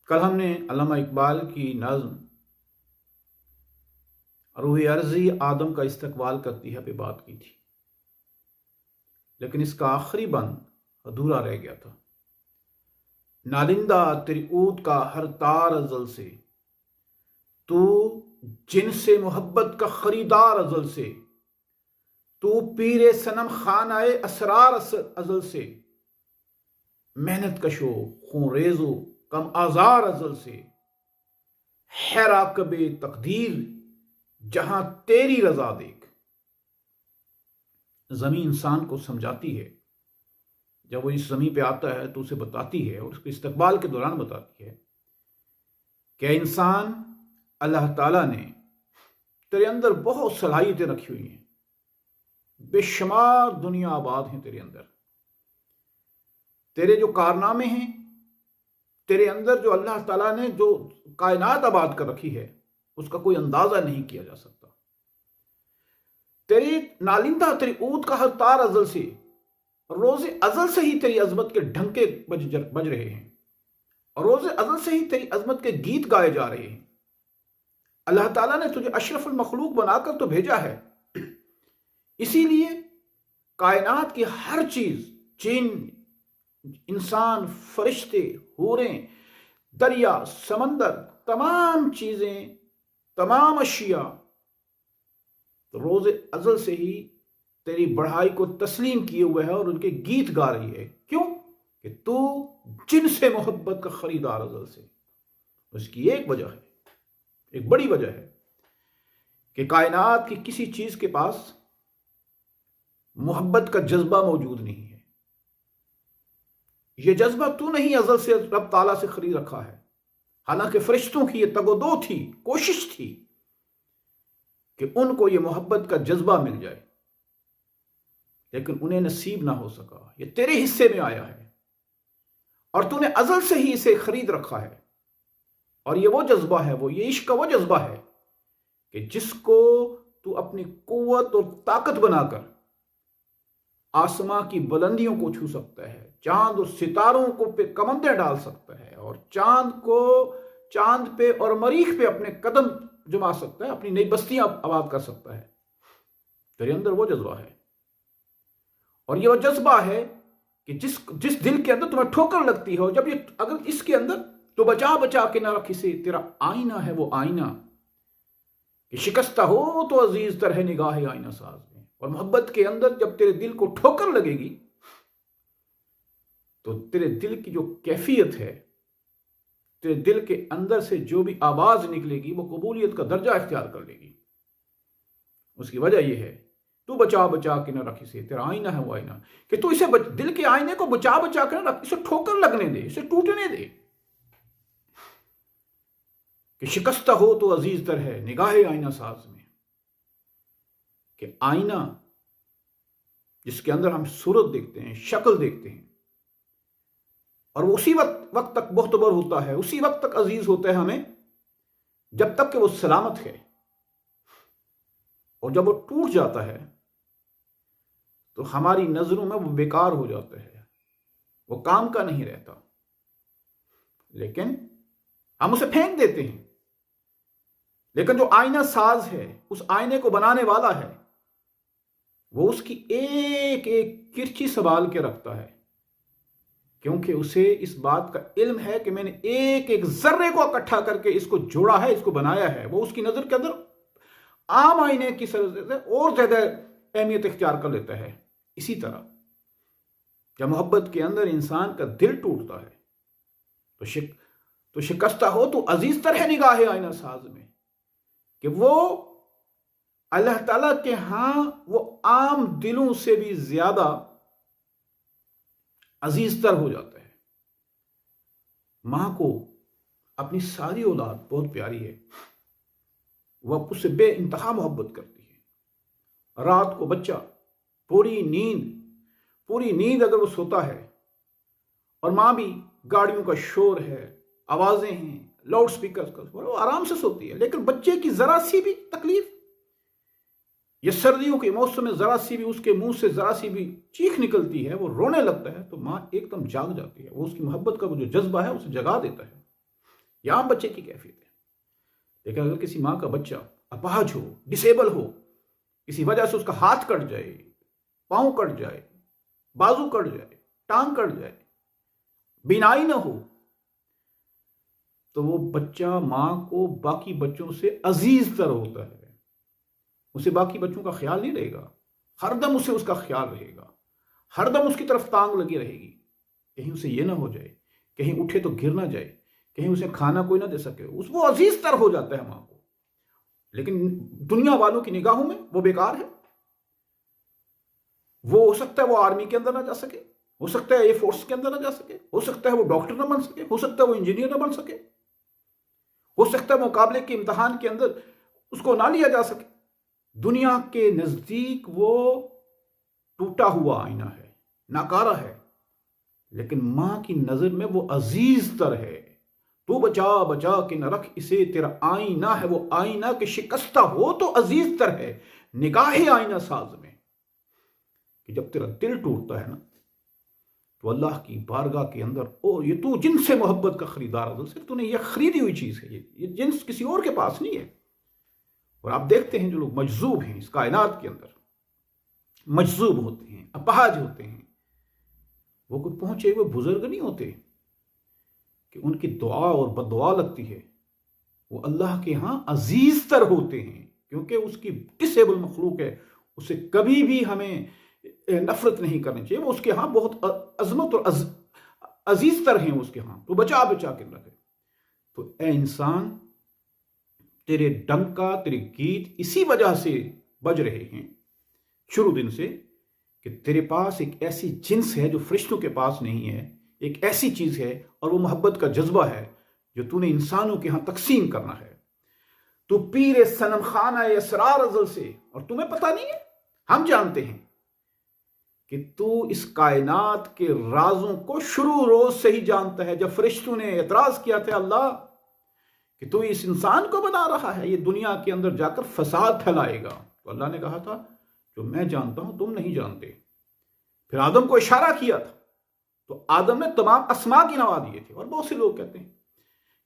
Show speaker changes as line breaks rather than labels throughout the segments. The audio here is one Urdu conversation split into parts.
کل ہم نے علامہ اقبال کی نظم روح ارضی آدم کا استقبال کرتی ہے پہ بات کی تھی، لیکن اس کا آخری بند ادھورا رہ گیا تھا۔ نالندہ تیری عود کا ہر تار ازل سے، تو جن سے محبت کا خریدار ازل سے، تو پیر صنم خانہ اسرار ازل سے، محنت کشو خون ریزو کم آزار ازل سے، ہے راکب تقدیر جہاں تیری رضا دیکھ۔ زمین انسان کو سمجھاتی ہے، جب وہ اس زمین پہ آتا ہے تو اسے بتاتی ہے، اور اس کے استقبال کے دوران بتاتی ہے کہ انسان، اللہ تعالیٰ نے تیرے اندر بہت صلاحیتیں رکھی ہوئی ہیں، بے شمار دنیا آباد ہیں تیرے اندر، تیرے جو کارنامے ہیں، تیرے اندر جو اللہ تعالیٰ نے جو کائنات آباد کر رکھی ہے اس کا کوئی اندازہ نہیں کیا جا سکتا۔ تیری نالندہ تیری عود کا ہر تار ازل سے، روز ازل سے ہی تیری عظمت کے ڈھنکے بج رہے ہیں، اور روز ازل سے ہی تیری عظمت کے گیت گائے جا رہے ہیں۔ اللہ تعالیٰ نے تجھے اشرف المخلوق بنا کر تو بھیجا ہے، اسی لیے کائنات کی ہر چیز، جن، انسان، فرشتے، حوریں، دریا، سمندر، تمام چیزیں، تمام اشیاء روز ازل سے ہی تیری بڑھائی کو تسلیم کیے ہوئے ہے اور ان کے گیت گا رہی ہے۔ کیوں؟ کہ تو جن سے محبت کا خریدار ازل سے۔ اس کی ایک وجہ ہے، ایک بڑی وجہ ہے کہ کائنات کی کسی چیز کے پاس محبت کا جذبہ موجود نہیں ہے۔ یہ جذبہ تو نہیں ازل سے رب تعالیٰ سے خرید رکھا ہے، حالانکہ فرشتوں کی یہ تگ و دو تھی، کوشش تھی کہ ان کو یہ محبت کا جذبہ مل جائے، لیکن انہیں نصیب نہ ہو سکا۔ یہ تیرے حصے میں آیا ہے اور تو نے ازل سے ہی اسے خرید رکھا ہے، اور یہ وہ جذبہ ہے، وہ یہ عشق کا وہ جذبہ ہے کہ جس کو تو اپنی قوت اور طاقت بنا کر آسماں کی بلندیوں کو چھو سکتا ہے، چاند اور ستاروں کو پہ کمندیں ڈال سکتا ہے، اور چاند پہ اور مریخ پہ اپنے قدم جما سکتا ہے، اپنی نئی بستیاں آباد کر سکتا ہے۔ تیرے اندر وہ جذبہ ہے، اور یہ وہ جذبہ ہے کہ جس دل کے اندر تمہیں ٹھوکر لگتی ہو، جب یہ اگر اس کے اندر تو بچا کے نہ رکھ اسے، تیرا آئینہ ہے وہ آئینہ کہ شکستہ ہو تو عزیز تر ہے نگاہ آئینہ ساز میں۔ اور محبت کے اندر جب تیرے دل کو ٹھوکر لگے گی تو تیرے دل کی جو کیفیت ہے، تیرے دل کے اندر سے جو بھی آواز نکلے گی وہ قبولیت کا درجہ اختیار کر لے گی۔ اس کی وجہ یہ ہے تو بچا کے نہ رکھ اسے، تیرا آئینہ ہے وہ آئینہ، کہ تو اسے دل کے آئینے کو بچا کے نہ رکھ، اسے ٹھوکر لگنے دے، اسے ٹوٹنے دے، کہ شکستہ ہو تو عزیز تر ہے نگاہ آئینہ ساز میں۔ کہ آئینہ جس کے اندر ہم صورت دیکھتے ہیں، شکل دیکھتے ہیں، اور وہ اسی وقت تک معتبر ہوتا ہے، اسی وقت تک عزیز ہوتا ہے ہمیں جب تک کہ وہ سلامت ہے، اور جب وہ ٹوٹ جاتا ہے تو ہماری نظروں میں وہ بیکار ہو جاتا ہے، وہ کام کا نہیں رہتا، لیکن ہم اسے پھینک دیتے ہیں۔ لیکن جو آئینہ ساز ہے، اس آئینے کو بنانے والا ہے، وہ اس کی ایک ایک کرچی سنبھال کے رکھتا ہے، کیونکہ اسے اس بات کا علم ہے کہ میں نے ایک ایک ذرے کو اکٹھا کر کے اس کو جوڑا ہے، اس کو بنایا ہے۔ وہ اس کی نظر کے اندر عام آئینے کی سے اور زیادہ اہمیت اختیار کر لیتا ہے۔ اسی طرح جب محبت کے اندر انسان کا دل ٹوٹتا ہے تو شکستہ ہو تو عزیز تر ہے نگاہ آئینہ ساز میں، کہ وہ اللہ تعالیٰ کے ہاں وہ عام دلوں سے بھی زیادہ عزیز تر ہو جاتا ہے۔ ماں کو اپنی ساری اولاد بہت پیاری ہے، وہ اس سے بے انتہا محبت کرتی ہے۔ رات کو بچہ پوری نیند اگر وہ سوتا ہے، اور ماں بھی، گاڑیوں کا شور ہے، آوازیں ہیں، لاؤڈ سپیکر، وہ آرام سے سوتی ہے، لیکن بچے کی ذرا سی بھی تکلیف، یہ سردیوں کے موسم میں ذرا سی بھی اس کے منہ سے ذرا سی بھی چیخ نکلتی ہے، وہ رونے لگتا ہے، تو ماں ایک دم جاگ جاتی ہے، وہ اس کی محبت کا وہ جو جذبہ ہے اسے جگا دیتا ہے۔ یہ عام بچے کی کیفیت ہے. لیکن اگر کسی ماں کا بچہ اپاہج ہو، ڈسیبل ہو، کسی وجہ سے اس کا ہاتھ کٹ جائے، پاؤں کٹ جائے، بازو کٹ جائے، ٹانگ کٹ جائے، بینائی نہ ہو، تو وہ بچہ ماں کو باقی بچوں سے عزیز تر ہوتا ہے. اسے باقی بچوں کا خیال نہیں رہے گا، ہر دم اسے اس کا خیال رہے گا، ہر دم اس کی طرف تانگ لگی رہے گی. کہیں اسے یہ نہ ہو جائے، کہیں اٹھے تو گر نہ جائے، کہیں اسے کھانا کوئی نہ دے سکے. وہ عزیز تر ہو جاتا ہے ماں کو. لیکن دنیا والوں کی نگاہوں میں وہ بیکار ہے. وہ ہو سکتا ہے وہ آرمی کے اندر نہ جا سکے، ہو سکتا ہے ایئر فورس کے اندر نہ جا سکے، ہو سکتا ہے وہ ڈاکٹر نہ بن سکے، ہو سکتا ہے وہ انجینئر نہ بن سکے، ہو سکتا ہے مقابلے کے امتحان کے اندر اس کو نہ لیا جا سکے. دنیا کے نزدیک وہ ٹوٹا ہوا آئینہ ہے، ناکارہ ہے. لیکن ماں کی نظر میں وہ عزیز تر ہے. تو بچا بچا کے نہ رکھ اسے، تیرا آئینہ ہے وہ آئینہ کہ شکستہ ہو تو عزیز تر ہے. نگاہ آئینہ ساز میں کہ جب تیرا دل ٹوٹتا ہے نا تو اللہ کی بارگاہ کے اندر، او یہ تو جن سے محبت کا خریدار ہے، صرف تو نے یہ خریدی ہوئی چیز ہے، یہ جنس کسی اور کے پاس نہیں ہے. اور آپ دیکھتے ہیں جو لوگ مجذوب ہیں اس کائنات کے اندر، مجذوب ہوتے ہیں، اپاہج ہوتے ہیں، وہ کوئی پہنچے ہوئے بزرگ نہیں ہوتے کہ ان کی دعا اور بددعا لگتی ہے. وہ اللہ کے ہاں عزیز تر ہوتے ہیں، کیونکہ اس کی ڈسیبل مخلوق ہے. اسے کبھی بھی ہمیں نفرت نہیں کرنی چاہیے. وہ اس کے ہاں بہت عظمت اور عزیز تر ہیں اس کے ہاں. تو بچا بچا کے رکھے. تو اے انسان، تیرے ڈنکا، تیرے گیت اسی وجہ سے بج رہے ہیں شروع دن سے کہ تیرے پاس ایک ایسی جنس ہے جو فرشتوں کے پاس نہیں ہے. ایک ایسی چیز ہے اور وہ محبت کا جذبہ ہے جو تو نے انسانوں کے ہاں تقسیم کرنا ہے. تو پیر صنم خانہ اسرار ازل سے، اور تمہیں پتہ نہیں ہے، ہم جانتے ہیں کہ تو اس کائنات کے رازوں کو شروع روز سے ہی جانتا ہے. جب فرشتوں نے اعتراض کیا تھا اللہ کہ تو اس انسان کو بنا رہا ہے، یہ دنیا کے اندر جا کر فساد پھیلائے گا، تو اللہ نے کہا تھا جو میں جانتا ہوں تم نہیں جانتے. پھر آدم کو اشارہ کیا تھا تو آدم نے تمام اسماء کی نوا دیے تھے. اور بہت سے لوگ کہتے ہیں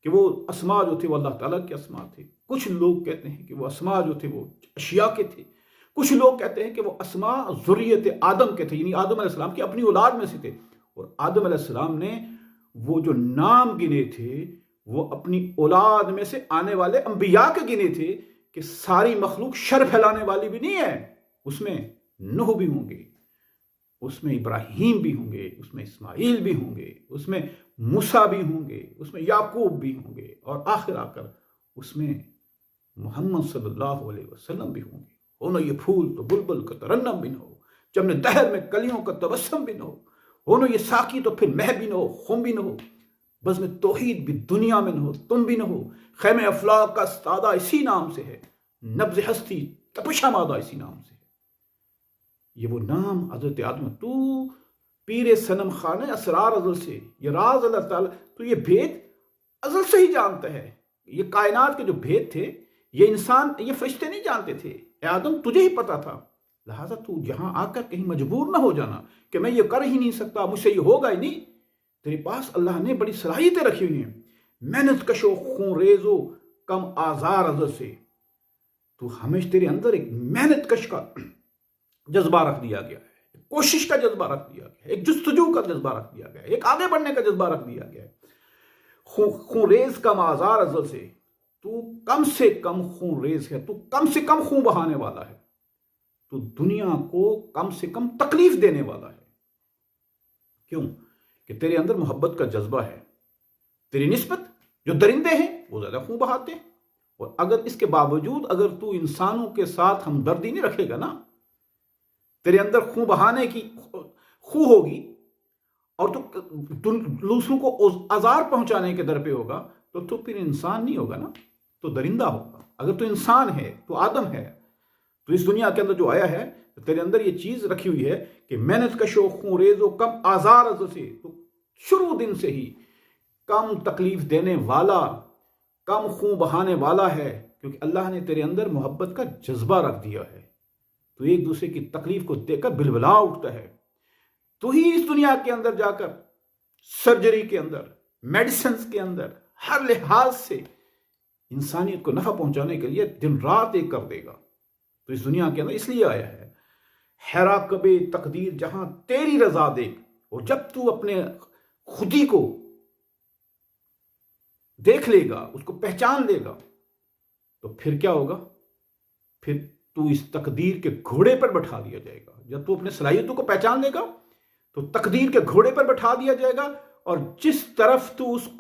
کہ وہ اسماء جو تھے وہ اللہ تعالیٰ کے اسماء تھے. کچھ لوگ کہتے ہیں کہ وہ اسماء جو تھے وہ اشیاء کے تھے. کچھ لوگ کہتے ہیں کہ وہ اسماء ذریت آدم کے تھے، یعنی آدم علیہ السلام کی اپنی اولاد میں سے تھے. اور آدم علیہ السلام نے وہ جو نام گنے تھے وہ اپنی اولاد میں سے آنے والے انبیاء کے گنے تھے کہ ساری مخلوق شر پھیلانے والی بھی نہیں ہے. اس میں نوح بھی ہوں گے، اس میں ابراہیم بھی ہوں گے، اس میں اسماعیل بھی ہوں گے، اس میں موسیٰ بھی ہوں گے، اس میں یعقوب بھی ہوں گے، اور آخر آ کر اس میں محمد صلی اللہ علیہ وسلم بھی ہوں گے. ہو نہ یہ پھول تو بلبل کا ترنم بھی نہ ہو، جب نے دہر میں کلیوں کا تبسم بھی نہ ہو نہ یہ ساقی تو پھر مہ بھی نہ ہو، خم بھی نہ ہو، بزم توحید بھی دنیا میں نہ ہو، تم بھی نہ ہو. خیمہ افلاک کا استادہ اسی نام سے ہے، نبض ہستی تپش آمادہ اسی نام سے ہے. یہ وہ نام حضرت آدم. تو پیر صنم خانہ اسرار ازل سے، یہ راز اللہ تعالیٰ تو یہ بھید ازل سے ہی جانتا ہے. یہ کائنات کے جو بھید تھے یہ انسان، یہ فرشتے نہیں جانتے تھے. اے آدم تجھے ہی پتا تھا، لہٰذا تو جہاں آ کر کہیں مجبور نہ ہو جانا کہ میں یہ کر ہی نہیں سکتا، مجھ سے یہ ہوگا ہی نہیں. تیرے پاس اللہ نے بڑی صلاحیتیں رکھی ہوئی ہیں. محنت کش و خون ریز و کم آزار ازل سے. تو ہمیشہ تیرے اندر ایک محنت کش کا جذبہ رکھ دیا گیا ہے، کوشش کا جذبہ رکھ دیا گیا ہے، ایک جستجو کا جذبہ رکھ دیا گیا ہے، ایک آگے بڑھنے کا جذبہ رکھ دیا گیا ہے. خون ریز کم آزار ازل سے، تو کم سے کم خون ریز ہے، تو کم سے کم خون بہانے والا ہے، تو دنیا کو کم سے کم تکلیف دینے والا ہے. کیوں؟ کہ تیرے اندر محبت کا جذبہ ہے. تیری نسبت جو درندے ہیں وہ زیادہ خون بہاتے ہیں. اور اگر اس کے باوجود اگر تو انسانوں کے ساتھ ہمدردی نہیں رکھے گا نا، تیرے اندر خون بہانے کی خو ہوگی اور تو دوسروں کو آزار پہنچانے کے در پہ ہوگا، تو پھر انسان نہیں ہوگا نا، تو درندہ ہوگا. اگر تو انسان ہے، تو آدم ہے، تو اس دنیا کے اندر جو آیا ہے تیرے اندر یہ چیز رکھی ہوئی ہے کہ محنت کش و خون ریز و کم آزار ازل سے، تو شروع دن سے ہی کم تکلیف دینے والا، کم خون بہانے والا ہے، کیونکہ اللہ نے تیرے اندر محبت کا جذبہ رکھ دیا ہے. تو ایک دوسرے کی تکلیف کو دیکھ کر بلبلا اٹھتا ہے. تو ہی اس دنیا کے اندر جا کر سرجری کے اندر، میڈیسنز کے اندر، ہر لحاظ سے انسانیت کو نفع پہنچانے کے لیے دن رات ایک کر دے گا. تو اس دنیا کے اندر اس لیے آیا ہے حیرا کبے تقدیر جہاں تیری رضا دیکھ. اور جب تو اپنے خودی کو دیکھ لے گا، اس کو پہچان لے گا، تو پھر کیا ہوگا؟ پھر تو اس تقدیر کے گھوڑے پر بٹھا دیا جائے گا. جب تو اپنے صلاحیتوں کو پہچان لے گا تو تقدیر کے گھوڑے پر بٹھا دیا جائے گا، اور جس طرف تو اس